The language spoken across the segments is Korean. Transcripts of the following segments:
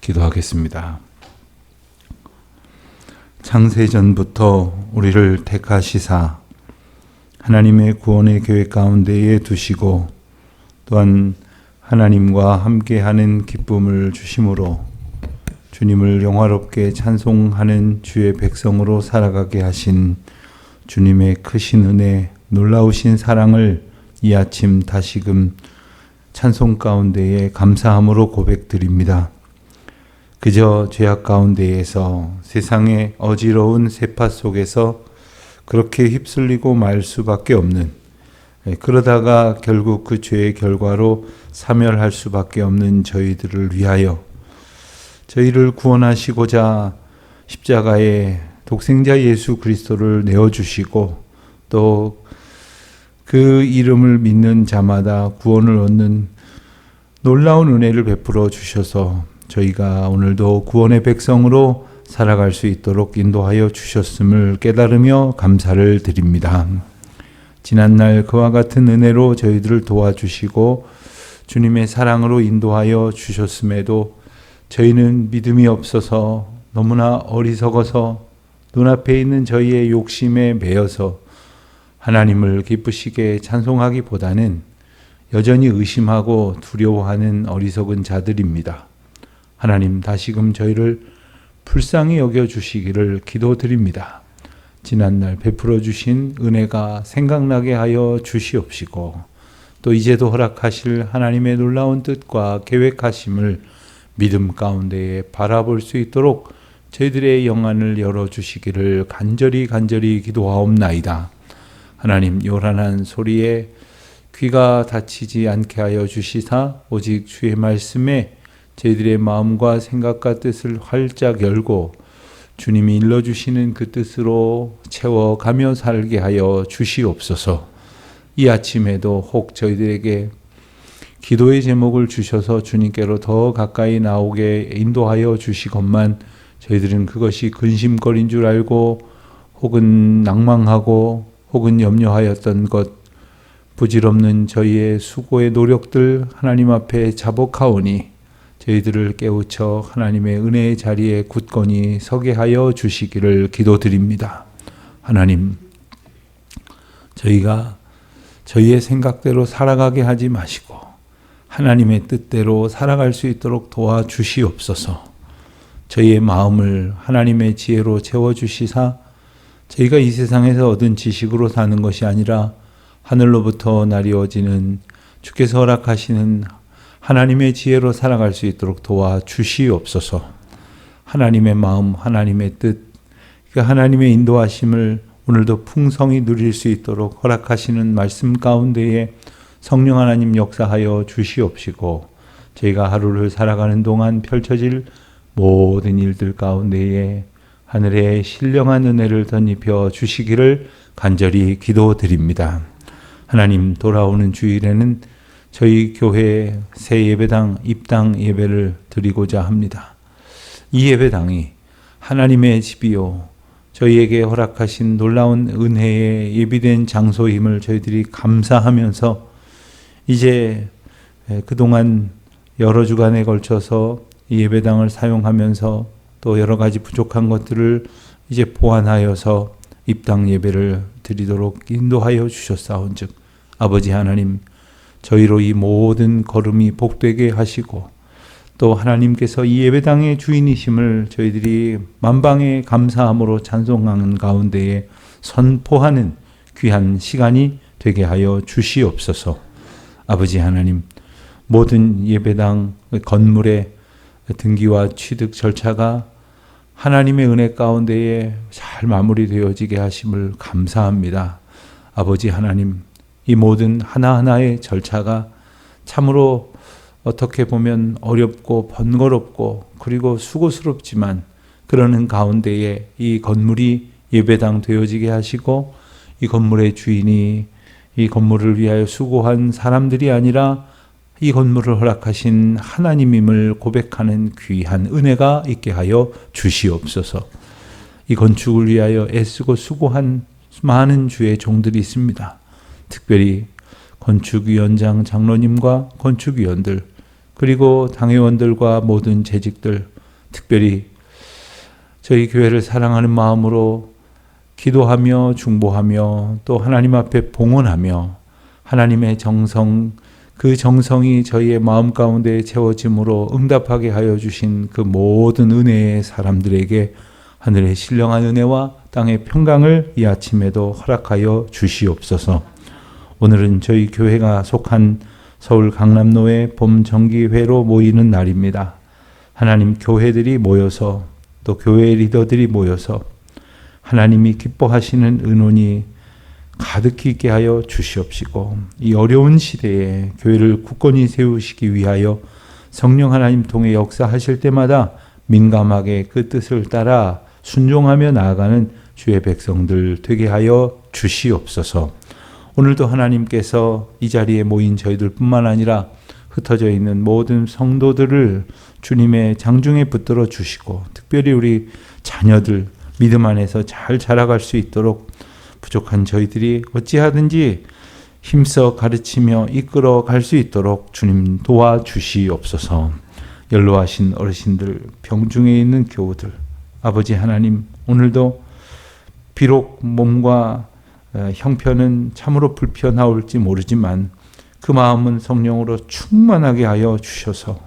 기도하겠습니다. 창세전부터 우리를 택하시사 하나님의 구원의 계획 가운데에 두시고 또한 하나님과 함께하는 기쁨을 주심으로 주님을 영화롭게 찬송하는 주의 백성으로 살아가게 하신 주님의 크신 은혜, 놀라우신 사랑을 이 아침 다시금 찬송 가운데에 감사함으로 고백드립니다. 그저 죄악 가운데에서 세상의 어지러운 세파 속에서 그렇게 휩쓸리고 말 수밖에 없는, 그러다가 결국 그 죄의 결과로 사멸할 수밖에 없는 저희들을 위하여 저희를 구원하시고자 십자가에 독생자 예수 그리스도를 내어주시고 또 그 이름을 믿는 자마다 구원을 얻는 놀라운 은혜를 베풀어 주셔서 저희가 오늘도 구원의 백성으로 살아갈 수 있도록 인도하여 주셨음을 깨달으며 감사를 드립니다. 지난날 그와 같은 은혜로 저희들을 도와주시고 주님의 사랑으로 인도하여 주셨음에도 저희는 믿음이 없어서 너무나 어리석어서 눈앞에 있는 저희의 욕심에 매여서 하나님을 기쁘시게 찬송하기보다는 여전히 의심하고 두려워하는 어리석은 자들입니다. 하나님 다시금 저희를 불쌍히 여겨주시기를 기도드립니다. 지난날 베풀어 주신 은혜가 생각나게 하여 주시옵시고 또 이제도 허락하실 하나님의 놀라운 뜻과 계획하심을 믿음 가운데에 바라볼 수 있도록 저희들의 영안을 열어주시기를 간절히 기도하옵나이다. 하나님 요란한 소리에 귀가 닫히지 않게 하여 주시사 오직 주의 말씀에 저희들의 마음과 생각과 뜻을 활짝 열고 주님이 일러주시는 그 뜻으로 채워가며 살게 하여 주시옵소서. 이 아침에도 혹 저희들에게 기도의 제목을 주셔서 주님께로 더 가까이 나오게 인도하여 주시건만 저희들은 그것이 근심거린 줄 알고 혹은 낭망하고 혹은 염려하였던 것, 부질없는 저희의 수고의 노력들 하나님 앞에 자복하오니 저희들을 깨우쳐 하나님의 은혜의 자리에 굳건히 서게 하여 주시기를 기도드립니다. 하나님, 저희가 저희의 생각대로 살아가게 하지 마시고 하나님의 뜻대로 살아갈 수 있도록 도와주시옵소서. 저희의 마음을 하나님의 지혜로 채워주시사 저희가 이 세상에서 얻은 지식으로 사는 것이 아니라 하늘로부터 나리워지는 주께서 허락하시는 하나님의 지혜로 살아갈 수 있도록 도와주시옵소서. 하나님의 마음, 하나님의 뜻, 하나님의 인도하심을 오늘도 풍성히 누릴 수 있도록 허락하시는 말씀 가운데에 성령 하나님 역사하여 주시옵시고 저희가 하루를 살아가는 동안 펼쳐질 모든 일들 가운데에 하늘의 신령한 은혜를 덧입혀 주시기를 간절히 기도드립니다. 하나님, 돌아오는 주일에는 저희 교회 새 예배당 입당 예배를 드리고자 합니다. 이 예배당이 하나님의 집이요 저희에게 허락하신 놀라운 은혜의 예비된 장소임을 저희들이 감사하면서 이제 그동안 여러 주간에 걸쳐서 이 예배당을 사용하면서 또 여러 가지 부족한 것들을 이제 보완하여서 입당 예배를 드리도록 인도하여 주셨사온즉 아버지 하나님, 저희로 이 모든 걸음이 복되게 하시고 또 하나님께서 이 예배당의 주인이심을 저희들이 만방의 감사함으로 찬송하는 가운데에 선포하는 귀한 시간이 되게 하여 주시옵소서. 아버지 하나님, 모든 예배당 건물의 등기와 취득 절차가 하나님의 은혜 가운데에 잘 마무리되어지게 하심을 감사합니다. 아버지 하나님, 이 모든 하나하나의 절차가 참으로 어떻게 보면 어렵고 번거롭고 그리고 수고스럽지만 그러는 가운데에 이 건물이 예배당 되어지게 하시고 이 건물의 주인이 이 건물을 위하여 수고한 사람들이 아니라 이 건물을 허락하신 하나님임을 고백하는 귀한 은혜가 있게 하여 주시옵소서. 이 건축을 위하여 애쓰고 수고한 많은 주의 종들이 있습니다. 특별히 건축위원장 장로님과 건축위원들 그리고 당회원들과 모든 재직들 특별히 저희 교회를 사랑하는 마음으로 기도하며 중보하며 또 하나님 앞에 봉헌하며 하나님의 정성, 그 정성이 저희의 마음 가운데 채워짐으로 응답하게 하여 주신 그 모든 은혜의 사람들에게 하늘의 신령한 은혜와 땅의 평강을 이 아침에도 허락하여 주시옵소서. 오늘은 저희 교회가 속한 서울 강남로의 봄 정기회로 모이는 날입니다. 하나님 교회들이 모여서 또 교회 리더들이 모여서 하나님이 기뻐하시는 은원이 가득히 있게 하여 주시옵시고 이 어려운 시대에 교회를 굳건히 세우시기 위하여 성령 하나님 통해 역사하실 때마다 민감하게 그 뜻을 따라 순종하며 나아가는 주의 백성들 되게 하여 주시옵소서. 오늘도 하나님께서 이 자리에 모인 저희들 뿐만 아니라 흩어져 있는 모든 성도들을 주님의 장중에 붙들어 주시고 특별히 우리 자녀들 믿음 안에서 잘 자라갈 수 있도록 부족한 저희들이 어찌하든지 힘써 가르치며 이끌어 갈 수 있도록 주님 도와주시옵소서. 연로하신 어르신들, 병중에 있는 교우들, 아버지 하나님 오늘도 비록 몸과 형편은 참으로 불편하올지 모르지만 그 마음은 성령으로 충만하게 하여 주셔서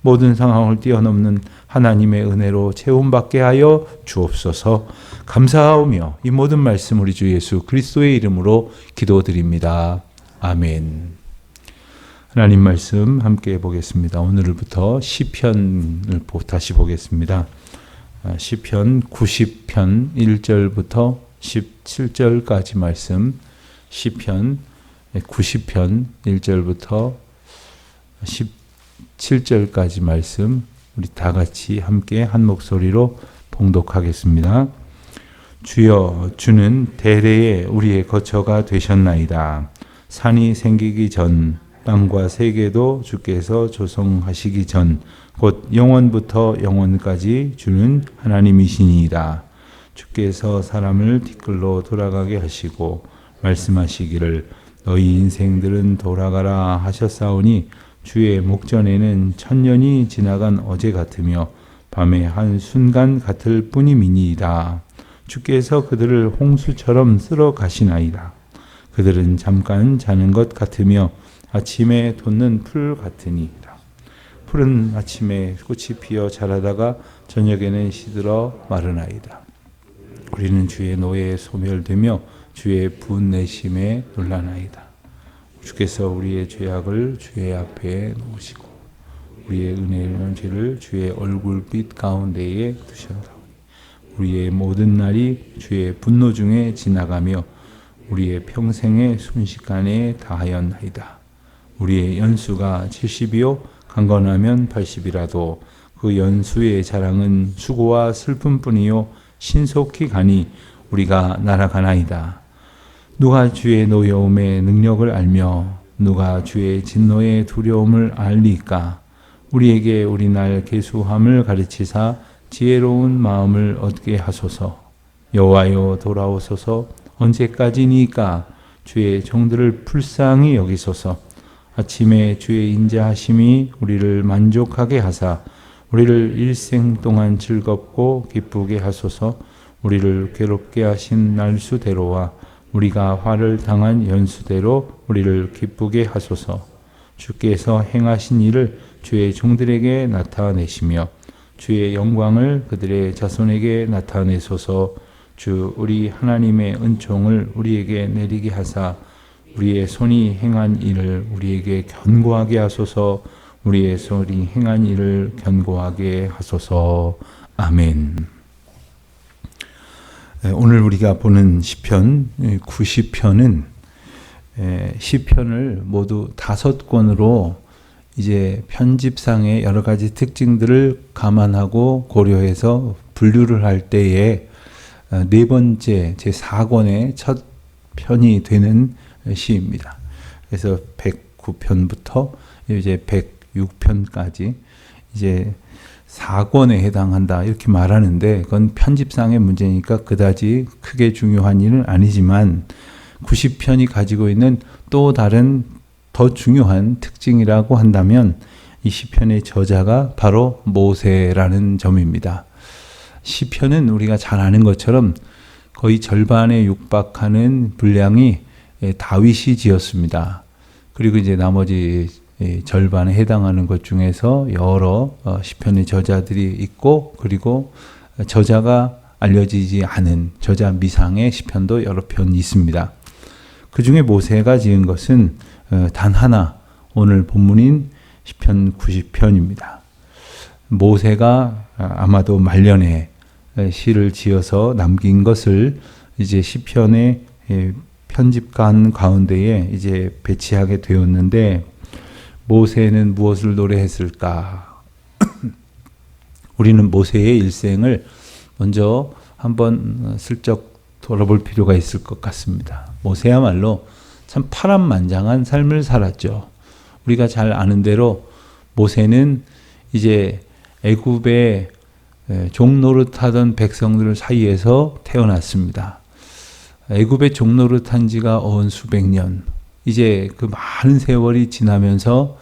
모든 상황을 뛰어넘는 하나님의 은혜로 채움받게 하여 주옵소서. 감사하오며 이 모든 말씀 우리 주 예수 그리스도의 이름으로 기도드립니다. 아멘. 하나님 말씀 함께 보겠습니다. 오늘부터 시편을 다시 보겠습니다. 시편 90편 1절부터 17절까지 말씀, 시편 90편 1절부터 17절까지 말씀 우리 다 같이 함께 한 목소리로 봉독하겠습니다. 주여, 주는 대대에 우리의 거처가 되셨나이다. 산이 생기기 전 땅과 세계도 주께서 조성하시기 전 곧 영원부터 영원까지 주는 하나님이시니이다. 주께서 사람을 티끌로 돌아가게 하시고 말씀하시기를 너희 인생들은 돌아가라 하셨사오니 주의 목전에는 천년이 지나간 어제 같으며 밤의 한 순간 같을 뿐이니이다. 주께서 그들을 홍수처럼 쓸어 가시나이다. 그들은 잠깐 자는 것 같으며 아침에 돋는 풀 같으니이다. 풀은 아침에 꽃이 피어 자라다가 저녁에는 시들어 마르나이다. 우리는 주의 노예에 소멸되며 주의 분내심에 놀라나이다. 주께서 우리의 죄악을 주의 앞에 놓으시고 우리의 은혜로운 죄를 주의 얼굴빛 가운데에 두셨다. 우리의 모든 날이 주의 분노 중에 지나가며 우리의 평생의 순식간에 다하였나이다. 우리의 연수가 70이요 강건하면 80이라도 그 연수의 자랑은 수고와 슬픔뿐이요 신속히 가니 우리가 날아가나이다. 누가 주의 노여움의 능력을 알며 누가 주의 진노의 두려움을 알리까? 우리에게 우리 날 계수함을 가르치사 지혜로운 마음을 얻게 하소서. 여호와여 돌아오소서. 언제까지니까? 주의 종들을 불쌍히 여기소서. 아침에 주의 인자하심이 우리를 만족하게 하사 우리를 일생 동안 즐겁고 기쁘게 하소서. 우리를 괴롭게 하신 날수대로와 우리가 화를 당한 연수대로 우리를 기쁘게 하소서. 주께서 행하신 일을 주의 종들에게 나타내시며 주의 영광을 그들의 자손에게 나타내소서. 주 우리 하나님의 은총을 우리에게 내리게 하사 우리의 손이 행한 일을 우리에게 견고하게 하소서. 우리의 손이 행한 일을 견고하게 하소서. 아멘. 오늘 우리가 보는 시편 90편은 시편을 모두 5권으로 이제 편집상의 여러 가지 특징들을 감안하고 고려해서 분류를 할 때에 네 번째 제4권의 첫 편이 되는 시입니다. 그래서 109편부터 이제 106편까지 이제 4권에 해당한다 이렇게 말하는데 그건 편집상의 문제니까 그다지 크게 중요한 일은 아니지만 90편이 가지고 있는 또 다른 더 중요한 특징이라고 한다면 이 시편의 저자가 바로 모세라는 점입니다. 시편은 우리가 잘 아는 것처럼 거의 절반에 육박하는 분량이 다윗이 지었습니다. 그리고 이제 나머지 절반에 해당하는 것 중에서 여러 시편의 저자들이 있고, 그리고 저자가 알려지지 않은 저자 미상의 시편도 여러 편 있습니다. 그 중에 모세가 지은 것은 단 하나, 오늘 본문인 시편 90편입니다. 모세가 아마도 말년에 시를 지어서 남긴 것을 이제 시편의 편집관 가운데에 이제 배치하게 되었는데, 모세는 무엇을 노래했을까? 우리는 모세의 일생을 먼저 한번 슬쩍 돌아볼 필요가 있을 것 같습니다. 모세야말로 참 파란만장한 삶을 살았죠. 우리가 잘 아는 대로 모세는 이제 애굽의 종노릇하던 백성들 사이에서 태어났습니다. 애굽의 종노릇한 지가 어언 수백 년, 이제 그 많은 세월이 지나면서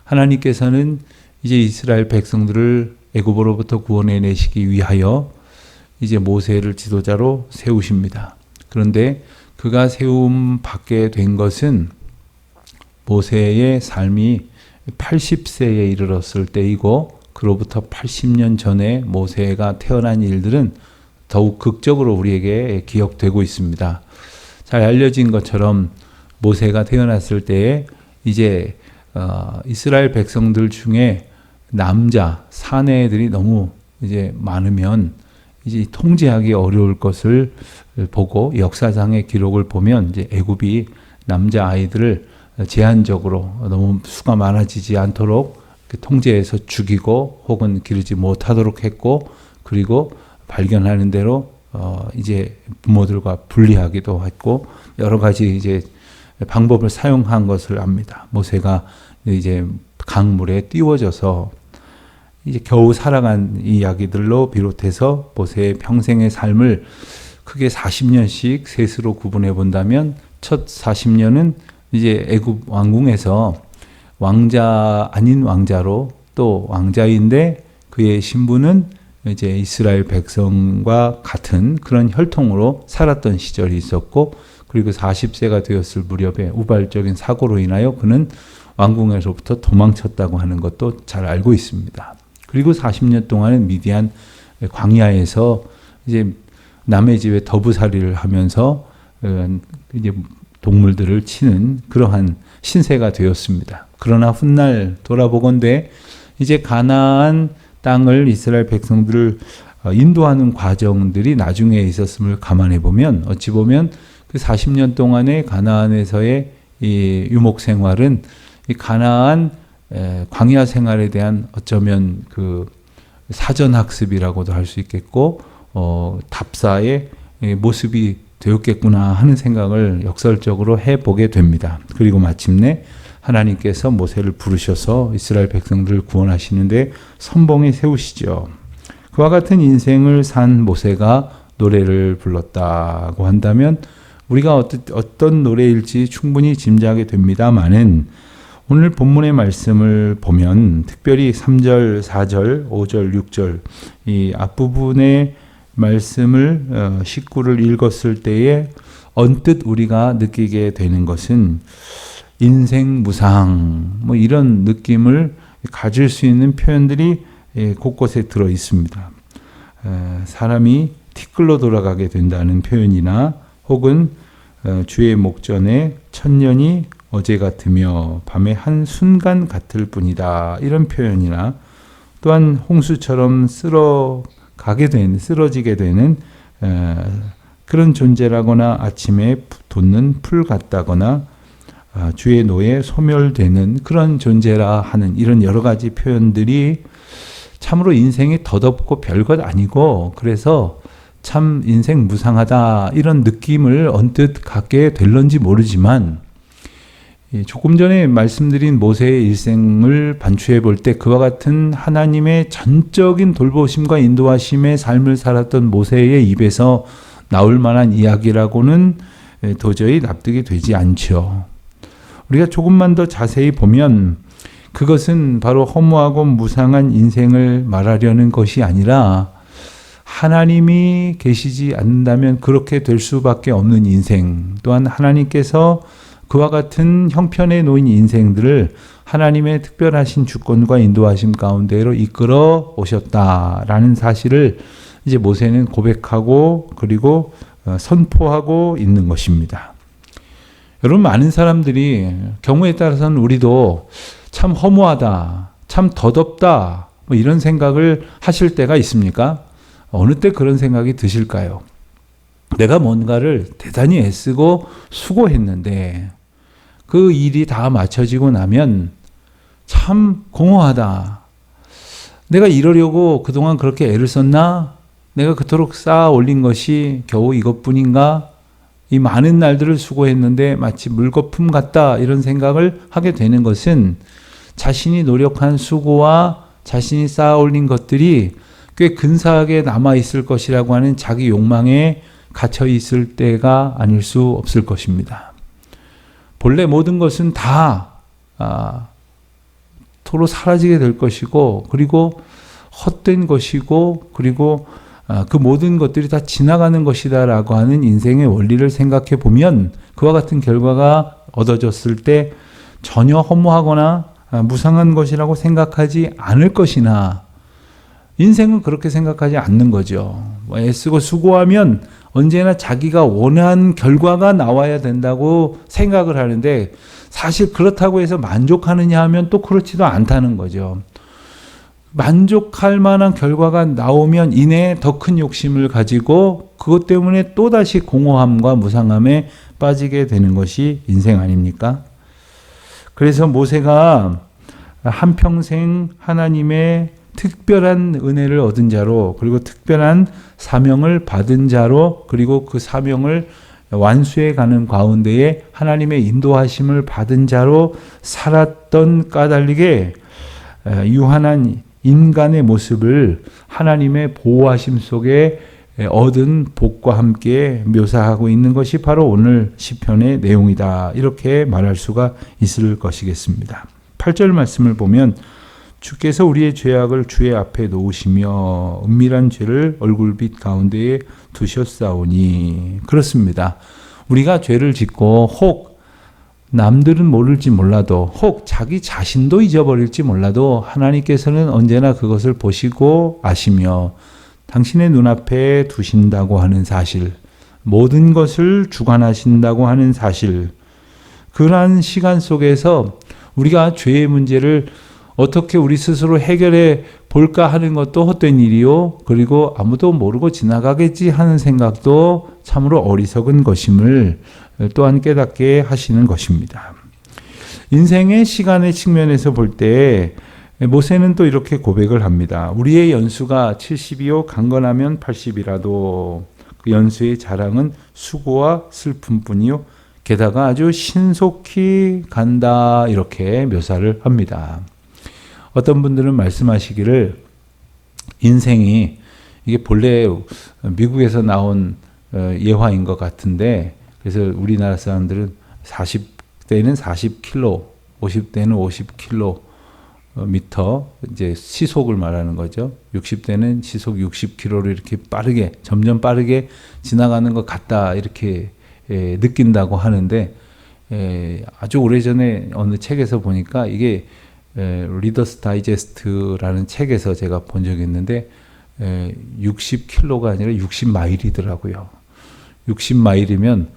하나님께서는 이제 이스라엘 백성들을 애굽으로부터 구원해 내시기 위하여 이제 모세를 지도자로 세우십니다. 그런데 그가 세움 받게 된 것은 모세의 삶이 80세에 이르렀을 때이고, 그로부터 80년 전에 모세가 태어난 일들은 더욱 극적으로 우리에게 기억되고 있습니다. 잘 알려진 것처럼 모세가 태어났을 때에 이제 이스라엘 백성들 중에 남자 사내들이 너무 이제 많으면 이제 통제하기 어려울 것을 보고, 역사상의 기록을 보면 이제 애굽이 남자 아이들을 제한적으로 너무 수가 많아지지 않도록 통제해서 죽이고 혹은 기르지 못하도록 했고, 그리고 발견하는 대로 이제 부모들과 분리하기도 했고, 여러 가지 이제 방법을 사용한 것을 압니다. 모세가 이제 강물에 띄워져서 이제 겨우 살아간 이야기들로 비롯해서 모세의 평생의 삶을 크게 40년씩 셋으로 구분해 본다면, 첫 40년은 이제 애굽 왕궁에서 왕자 아닌 왕자로, 또 왕자인데 그의 신분은 이제 이스라엘 백성과 같은 그런 혈통으로 살았던 시절이 있었고, 그리고 40세가 되었을 무렵에 우발적인 사고로 인하여 그는 왕궁에서부터 도망쳤다고 하는 것도 잘 알고 있습니다. 그리고 40년 동안은 미디안 광야에서 이제 남의 집에 더부살이를 하면서 이제 동물들을 치는 그러한 신세가 되었습니다. 그러나 훗날 돌아보건대 이제 가나안 땅을 이스라엘 백성들을 인도하는 과정들이 나중에 있었음을 감안해 보면, 어찌 보면 그 40년 동안의 가나안에서의 이 유목 생활은 이 가나안 광야 생활에 대한 어쩌면 그 사전 학습이라고도 할 수 있겠고, 답사의 모습이 되었겠구나 하는 생각을 역설적으로 해보게 됩니다. 그리고 마침내 하나님께서 모세를 부르셔서 이스라엘 백성들을 구원하시는데 선봉에 세우시죠. 그와 같은 인생을 산 모세가 노래를 불렀다고 한다면 우리가 어떤 노래일지 충분히 짐작이 됩니다마는, 오늘 본문의 말씀을 보면 특별히 3절, 4절, 5절, 6절 이 앞부분의 말씀을 19를 읽었을 때에 언뜻 우리가 느끼게 되는 것은 인생 무상, 뭐 이런 느낌을 가질 수 있는 표현들이 곳곳에 들어 있습니다. 사람이 티끌로 돌아가게 된다는 표현이나, 혹은 주의 목전에 천년이 어제 같으며 밤의 한 순간 같을 뿐이다, 이런 표현이나, 또한 홍수처럼 쓰러지게 되는 그런 존재라거나, 아침에 돋는 풀 같다거나, 주의 노에 소멸되는 그런 존재라 하는 이런 여러 가지 표현들이 참으로 인생이 덧없고 별것 아니고, 그래서 참 인생 무상하다 이런 느낌을 언뜻 갖게 될런지 모르지만, 조금 전에 말씀드린 모세의 일생을 반추해 볼 때 그와 같은 하나님의 전적인 돌보심과 인도하심의 삶을 살았던 모세의 입에서 나올 만한 이야기라고는 도저히 납득이 되지 않죠. 우리가 조금만 더 자세히 보면 그것은 바로 허무하고 무상한 인생을 말하려는 것이 아니라 하나님이 계시지 않는다면 그렇게 될 수밖에 없는 인생, 또한 하나님께서 그와 같은 형편에 놓인 인생들을 하나님의 특별하신 주권과 인도하심 가운데로 이끌어 오셨다라는 사실을 이제 모세는 고백하고 그리고 선포하고 있는 것입니다. 여러분, 많은 사람들이 경우에 따라서는 우리도 참 허무하다, 참 더덥다, 뭐 이런 생각을 하실 때가 있습니까? 어느 때 그런 생각이 드실까요? 내가 뭔가를 대단히 애쓰고 수고했는데 그 일이 다 마쳐지고 나면 참 공허하다. 내가 이러려고 그동안 그렇게 애를 썼나? 내가 그토록 쌓아 올린 것이 겨우 이것뿐인가? 이 많은 날들을 수고했는데 마치 물거품 같다, 이런 생각을 하게 되는 것은 자신이 노력한 수고와 자신이 쌓아 올린 것들이 꽤 근사하게 남아있을 것이라고 하는 자기 욕망에 갇혀 있을 때가 아닐 수 없을 것입니다. 본래 모든 것은 다 도로 사라지게 될 것이고, 그리고 헛된 것이고, 그리고 그 모든 것들이 다 지나가는 것이다라고 하는 인생의 원리를 생각해 보면 그와 같은 결과가 얻어졌을 때 전혀 허무하거나 무상한 것이라고 생각하지 않을 것이나, 인생은 그렇게 생각하지 않는 거죠. 애쓰고 수고하면 언제나 자기가 원하는 결과가 나와야 된다고 생각을 하는데, 사실 그렇다고 해서 만족하느냐 하면 또 그렇지도 않다는 거죠. 만족할 만한 결과가 나오면 이내 더 큰 욕심을 가지고 그것 때문에 또다시 공허함과 무상함에 빠지게 되는 것이 인생 아닙니까? 그래서 모세가 한평생 하나님의 특별한 은혜를 얻은 자로, 그리고 특별한 사명을 받은 자로, 그리고 그 사명을 완수해 가는 가운데에 하나님의 인도하심을 받은 자로 살았던 까닭에 유한한 인간의 모습을 하나님의 보호하심 속에 얻은 복과 함께 묘사하고 있는 것이 바로 오늘 시편의 내용이다, 이렇게 말할 수가 있을 것이겠습니다. 8절 말씀을 보면 주께서 우리의 죄악을 주의 앞에 놓으시며 은밀한 죄를 얼굴빛 가운데에 두셨사오니. 그렇습니다. 우리가 죄를 짓고 혹 남들은 모를지 몰라도, 혹 자기 자신도 잊어버릴지 몰라도 하나님께서는 언제나 그것을 보시고 아시며 당신의 눈앞에 두신다고 하는 사실, 모든 것을 주관하신다고 하는 사실, 그러한 시간 속에서 우리가 죄의 문제를 어떻게 우리 스스로 해결해 볼까 하는 것도 헛된 일이요, 그리고 아무도 모르고 지나가겠지 하는 생각도 참으로 어리석은 것임을 또한 깨닫게 하시는 것입니다. 인생의 시간의 측면에서 볼 때 모세는 또 이렇게 고백을 합니다. 우리의 연수가 70이요 강건하면 80이라도 그 연수의 자랑은 수고와 슬픔뿐이요 게다가 아주 신속히 간다, 이렇게 묘사를 합니다. 어떤 분들은 말씀하시기를 인생이 이게 본래 미국에서 나온 예화인 것 같은데, 그래서 우리나라 사람들은 40대는 40km, 50대는 50km 이제 시속을 말하는 거죠. 60대는 시속 60km로 이렇게 빠르게, 점점 빠르게 지나가는 것 같다, 이렇게 느낀다고 하는데, 아주 오래전에 어느 책에서 보니까 이게 리더스 다이제스트라는 책에서 제가 본 적이 있는데 60km가 아니라 60마일이더라고요. 60마일이면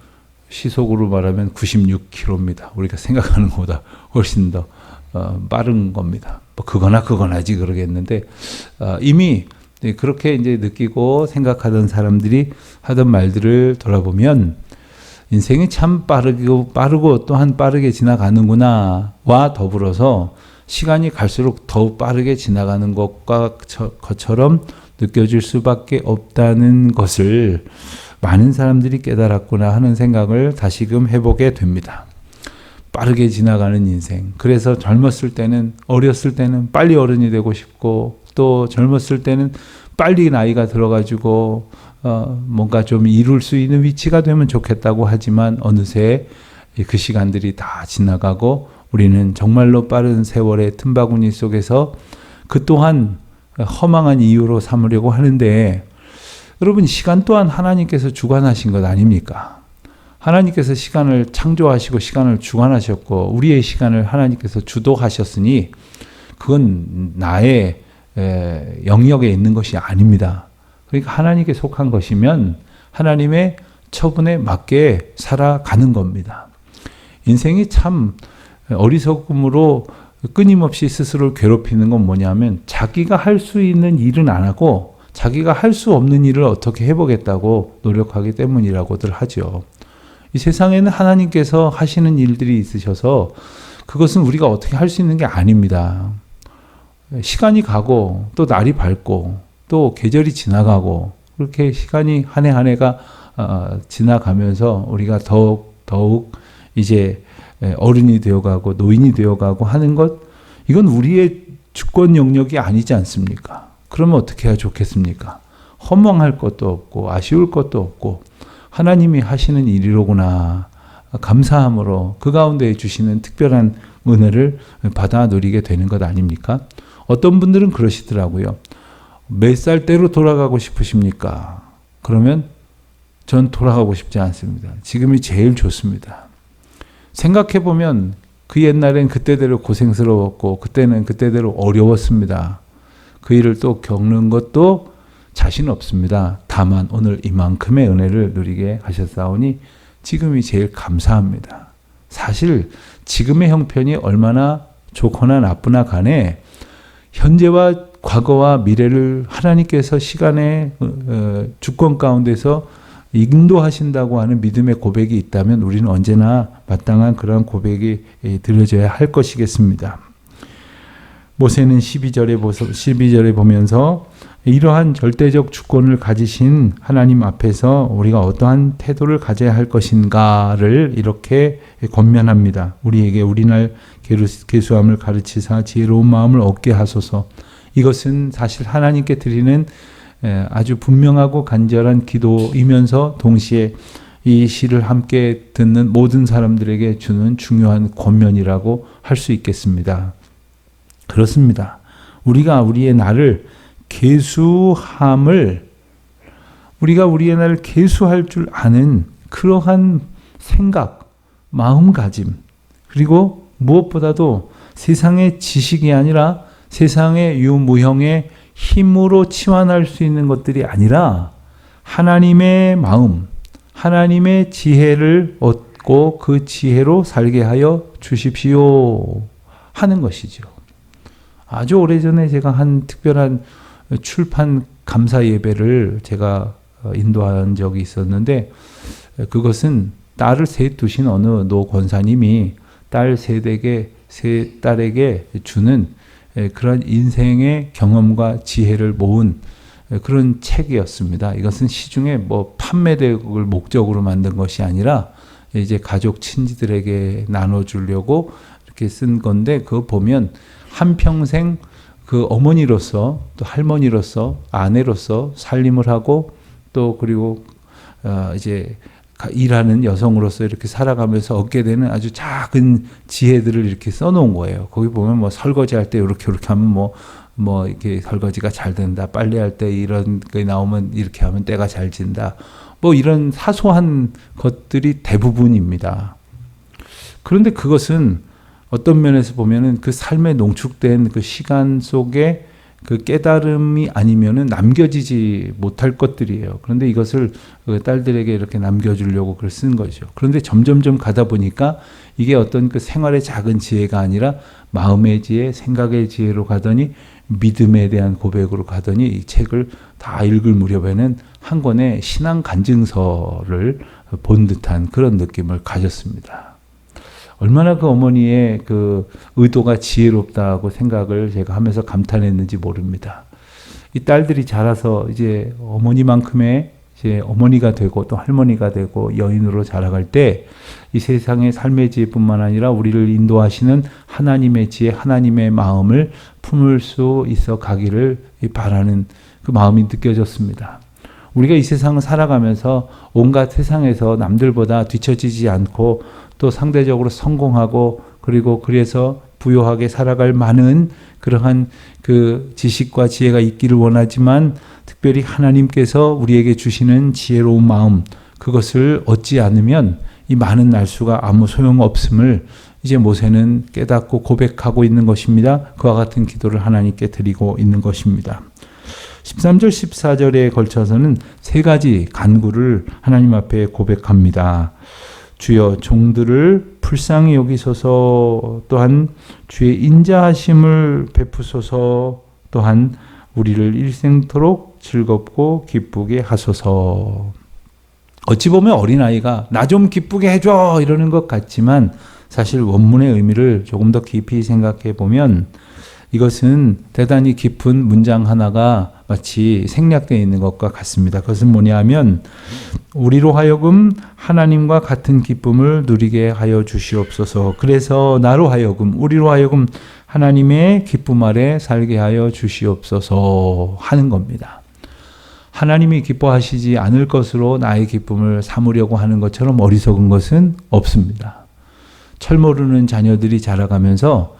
시속으로 말하면 96km입니다. 우리가 생각하는 것보다 훨씬 더 빠른 겁니다. 뭐 그거나지 그러겠는데 이미 그렇게 이제 느끼고 생각하던 사람들이 하던 말들을 돌아보면 인생이 참 빠르고 또한 빠르게 지나가는구나와 더불어서 시간이 갈수록 더 빠르게 지나가는 것처럼 느껴질 수밖에 없다는 것을 많은 사람들이 깨달았구나 하는 생각을 다시금 해보게 됩니다. 빠르게 지나가는 인생. 그래서 젊었을 때는, 어렸을 때는 빨리 어른이 되고 싶고, 또 젊었을 때는 빨리 나이가 들어가지고 뭔가 좀 이룰 수 있는 위치가 되면 좋겠다고 하지만 어느새 그 시간들이 다 지나가고 우리는 정말로 빠른 세월의 틈바구니 속에서 그 또한 허망한 이유로 삼으려고 하는데, 여러분, 시간 또한 하나님께서 주관하신 것 아닙니까? 하나님께서 시간을 창조하시고 시간을 주관하셨고 우리의 시간을 하나님께서 주도하셨으니 그건 나의 영역에 있는 것이 아닙니다. 그러니까 하나님께 속한 것이면 하나님의 처분에 맞게 살아가는 겁니다. 인생이 참 어리석음으로 끊임없이 스스로를 괴롭히는 건 뭐냐면, 자기가 할 수 있는 일은 안 하고 자기가 할 수 없는 일을 어떻게 해보겠다고 노력하기 때문이라고들 하죠. 이 세상에는 하나님께서 하시는 일들이 있으셔서 그것은 우리가 어떻게 할 수 있는 게 아닙니다. 시간이 가고 또 날이 밝고 또 계절이 지나가고 그렇게 시간이 한 해 한 해가 지나가면서 우리가 더욱 이제 어른이 되어가고 노인이 되어가고 하는 것, 이건 우리의 주권 영역이 아니지 않습니까? 그러면 어떻게 해야 좋겠습니까? 허망할 것도 없고 아쉬울 것도 없고 하나님이 하시는 일이로구나 감사함으로 그 가운데 주시는 특별한 은혜를 받아 누리게 되는 것 아닙니까? 어떤 분들은 그러시더라고요. 몇 살 때로 돌아가고 싶으십니까? 그러면 전 돌아가고 싶지 않습니다. 지금이 제일 좋습니다. 생각해보면 그 옛날엔 그때대로 고생스러웠고 그때는 그때대로 어려웠습니다. 그 일을 또 겪는 것도 자신 없습니다. 다만 오늘 이만큼의 은혜를 누리게 하셨사오니 지금이 제일 감사합니다. 사실 지금의 형편이 얼마나 좋거나 나쁘나 간에 현재와 과거와 미래를 하나님께서 시간의 주권 가운데서 인도하신다고 하는 믿음의 고백이 있다면 우리는 언제나 마땅한 그러한 고백이 드려져야 할 것이겠습니다. 모세는 12절에 보면서 이러한 절대적 주권을 가지신 하나님 앞에서 우리가 어떠한 태도를 가져야 할 것인가를 이렇게 권면합니다. 우리에게 우리날 계수함을 가르치사 지혜로운 마음을 얻게 하소서. 이것은 사실 하나님께 드리는 아주 분명하고 간절한 기도이면서 동시에 이 시를 함께 듣는 모든 사람들에게 주는 중요한 권면이라고 할 수 있겠습니다. 그렇습니다. 우리가 우리의 날을 우리가 우리의 날을 계수할 줄 아는 그러한 생각, 마음가짐, 그리고 무엇보다도 세상의 지식이 아니라 세상의 유무형의 힘으로 치환할 수 있는 것들이 아니라 하나님의 마음, 하나님의 지혜를 얻고 그 지혜로 살게 하여 주십시오 하는 것이죠. 아주 오래전에 제가 한 특별한 출판 감사 예배를 제가 인도한 적이 있었는데, 그것은 딸을 셋 두신 어느 노 권사님이 딸 세 딸에게 주는 그런 인생의 경험과 지혜를 모은 그런 책이었습니다. 이것은 시중에 판매대국을 목적으로 만든 것이 아니라 이제 가족 친지들에게 나눠주려고 이렇게 쓴 건데, 그거 보면 한평생 그 어머니로서 또 할머니로서 아내로서 살림을 하고 또 그리고 이제 일하는 여성으로서 이렇게 살아가면서 얻게 되는 아주 작은 지혜들을 이렇게 써놓은 거예요. 거기 보면 설거지할 때 이렇게 하면 이렇게 설거지가 잘 된다. 빨래할 때 이런 게 나오면 이렇게 하면 때가 잘 진다. 이런 사소한 것들이 대부분입니다. 그런데 그것은 어떤 면에서 보면은 그 삶에 농축된 그 시간 속에 그 깨달음이 아니면은 남겨지지 못할 것들이에요. 그런데 이것을 그 딸들에게 이렇게 남겨주려고 그걸 쓴 거죠. 그런데 점점점 가다 보니까 이게 어떤 그 생활의 작은 지혜가 아니라 마음의 지혜, 생각의 지혜로 가더니 믿음에 대한 고백으로 가더니 이 책을 다 읽을 무렵에는 한 권의 신앙 간증서를 본 듯한 그런 느낌을 가졌습니다. 얼마나 그 어머니의 그 의도가 지혜롭다고 생각을 제가 하면서 감탄했는지 모릅니다. 이 딸들이 자라서 이제 어머니만큼의 이제 어머니가 되고 또 할머니가 되고 여인으로 자라갈 때 이 세상의 삶의 지혜뿐만 아니라 우리를 인도하시는 하나님의 지혜, 하나님의 마음을 품을 수 있어 가기를 바라는 그 마음이 느껴졌습니다. 우리가 이 세상을 살아가면서 온갖 세상에서 남들보다 뒤처지지 않고 또 상대적으로 성공하고 그리고 그래서 부요하게 살아갈 많은 그러한 그 지식과 지혜가 있기를 원하지만 특별히 하나님께서 우리에게 주시는 지혜로운 마음, 그것을 얻지 않으면 이 많은 날수가 아무 소용없음을 이제 모세는 깨닫고 고백하고 있는 것입니다. 그와 같은 기도를 하나님께 드리고 있는 것입니다. 13절 14절에 걸쳐서는 세 가지 간구를 하나님 앞에 고백합니다. 주여 종들을 불쌍히 여기소서, 또한 주의 인자하심을 베푸소서, 또한 우리를 일생토록 즐겁고 기쁘게 하소서. 어찌 보면 어린아이가 나 좀 기쁘게 해줘 이러는 것 같지만 사실 원문의 의미를 조금 더 깊이 생각해 보면 이것은 대단히 깊은 문장 하나가 마치 생략되어 있는 것과 같습니다. 그것은 뭐냐 하면 우리로 하여금 하나님과 같은 기쁨을 누리게 하여 주시옵소서. 그래서 나로 하여금, 우리로 하여금 하나님의 기쁨 아래 살게 하여 주시옵소서 하는 겁니다. 하나님이 기뻐하시지 않을 것으로 나의 기쁨을 삼으려고 하는 것처럼 어리석은 것은 없습니다. 철 모르는 자녀들이 자라가면서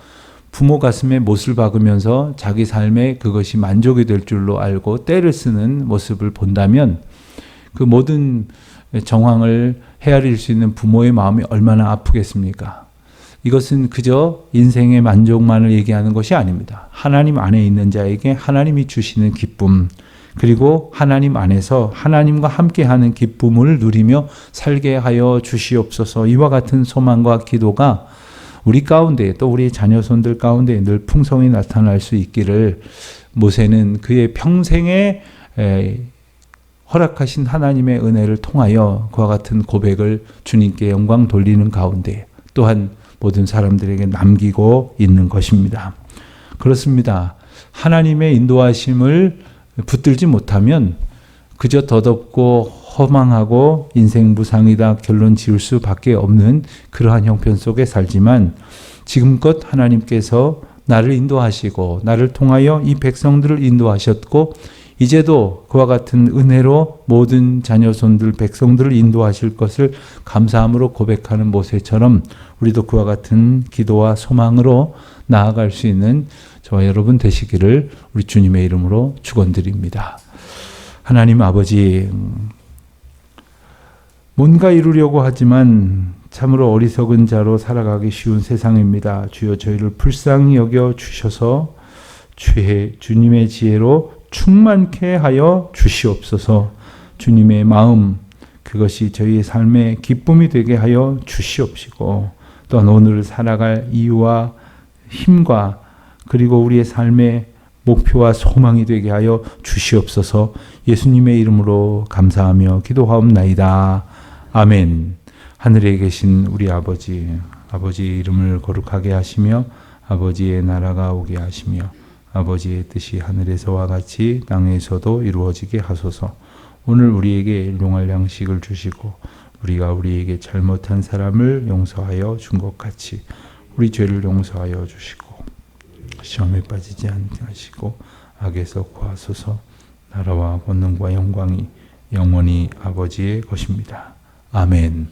부모 가슴에 못을 박으면서 자기 삶에 그것이 만족이 될 줄로 알고 떼를 쓰는 모습을 본다면 그 모든 정황을 헤아릴 수 있는 부모의 마음이 얼마나 아프겠습니까? 이것은 그저 인생의 만족만을 얘기하는 것이 아닙니다. 하나님 안에 있는 자에게 하나님이 주시는 기쁨, 그리고 하나님 안에서 하나님과 함께하는 기쁨을 누리며 살게 하여 주시옵소서. 이와 같은 소망과 기도가 우리 가운데 또 우리 자녀손들 가운데 늘 풍성히 나타날 수 있기를 모세는 그의 평생에 허락하신 하나님의 은혜를 통하여 그와 같은 고백을 주님께 영광 돌리는 가운데 또한 모든 사람들에게 남기고 있는 것입니다. 그렇습니다. 하나님의 인도하심을 붙들지 못하면 그저 덧없고 허망하고 인생 무상이다 결론 지을 수밖에 없는 그러한 형편 속에 살지만 지금껏 하나님께서 나를 인도하시고 나를 통하여 이 백성들을 인도하셨고 이제도 그와 같은 은혜로 모든 자녀손들 백성들을 인도하실 것을 감사함으로 고백하는 모세처럼 우리도 그와 같은 기도와 소망으로 나아갈 수 있는 저와 여러분 되시기를 우리 주님의 이름으로 축원드립니다. 하나님 아버지, 뭔가 이루려고 하지만 참으로 어리석은 자로 살아가기 쉬운 세상입니다. 주여 저희를 불쌍히 여겨 주셔서 주님의 지혜로 충만케 하여 주시옵소서. 주님의 마음, 그것이 저희의 삶의 기쁨이 되게 하여 주시옵시고 또한 오늘 살아갈 이유와 힘과 그리고 우리의 삶의 목표와 소망이 되게 하여 주시옵소서. 예수님의 이름으로 감사하며 기도하옵나이다. 아멘. 하늘에 계신 우리 아버지, 아버지의 이름을 거룩하게 하시며 아버지의 나라가 오게 하시며 아버지의 뜻이 하늘에서와 같이 땅에서도 이루어지게 하소서. 오늘 우리에게 일용할 양식을 주시고 우리가 우리에게 잘못한 사람을 용서하여 준 것 같이 우리 죄를 용서하여 주시고 시험에 빠지지 않게 하시고 악에서 구하소서. 나라와 권능과 영광이 영원히 아버지의 것입니다. 아멘.